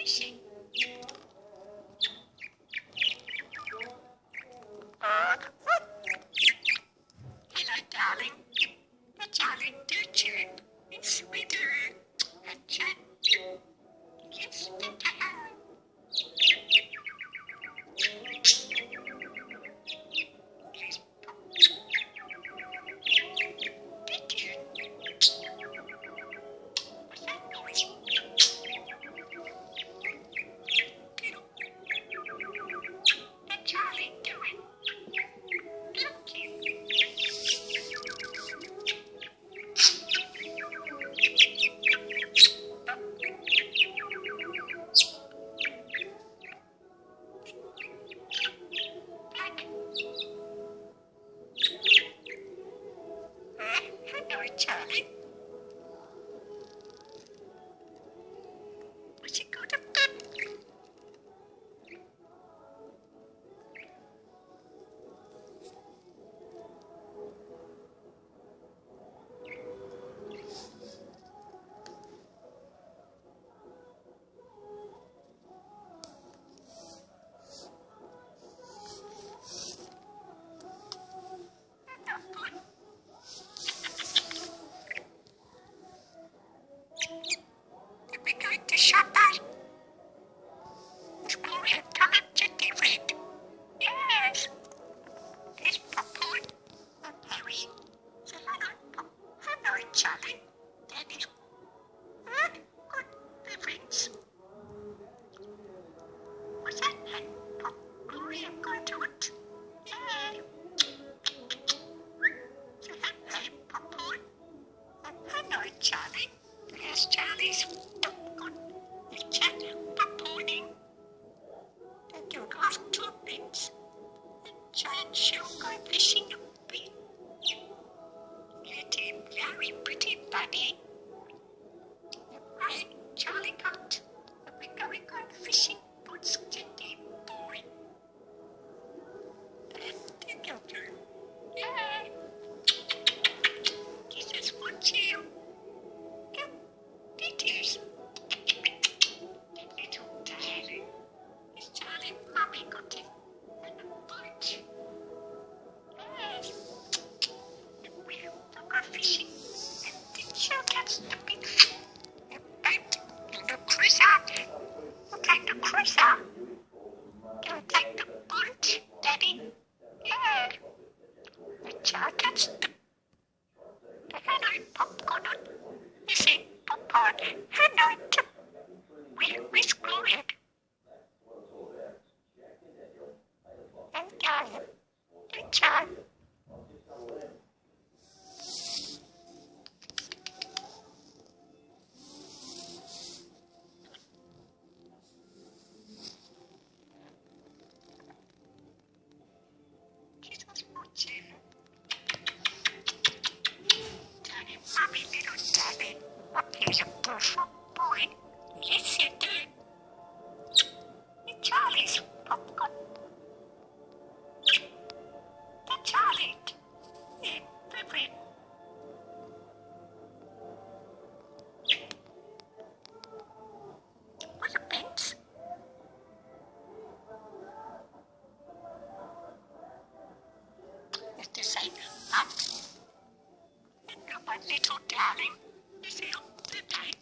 fishing. Hello, darling. The darling do chirp. It's sweeter. A chat. Yes, hello, Charlie. Was it go to bed? We're going to Shabbat. It's Gloria coming to David. Yes. There's Popcorn and Harry. So hello, Charlie. Daddy. Good evenings. What's that? Gloria going to it? Yeah. So hello, Popcorn. And hello, Charlie. There's Charlie's popcorn. He's chatting, popcorning. They do off two bits. And giant shell going fishing up me. Little, very pretty buddy. Right, Charlie got. We're going fishing. What's getting boring? And together. Yeah. This is what you. Details. Little darling. Is Charlie mommy got it? And a bunch. Yes. We'll go fishing. And then she'll catch the big fish. And bite. And the cruiser. We'll take the cruiser. You'll take the bunch, Daddy. Yeah. The child catch the hello popcorn. Listen, popcorn. Hello, where's Gloria? And John. And John. Jesus, watching. Darling, mommy, little darling. Here's a beautiful boy. Yes, you do. And Charlie's popcorn. The Charlie. Yeah, favorite. What's a pants? It's the same. And my little darling. Is he on the day?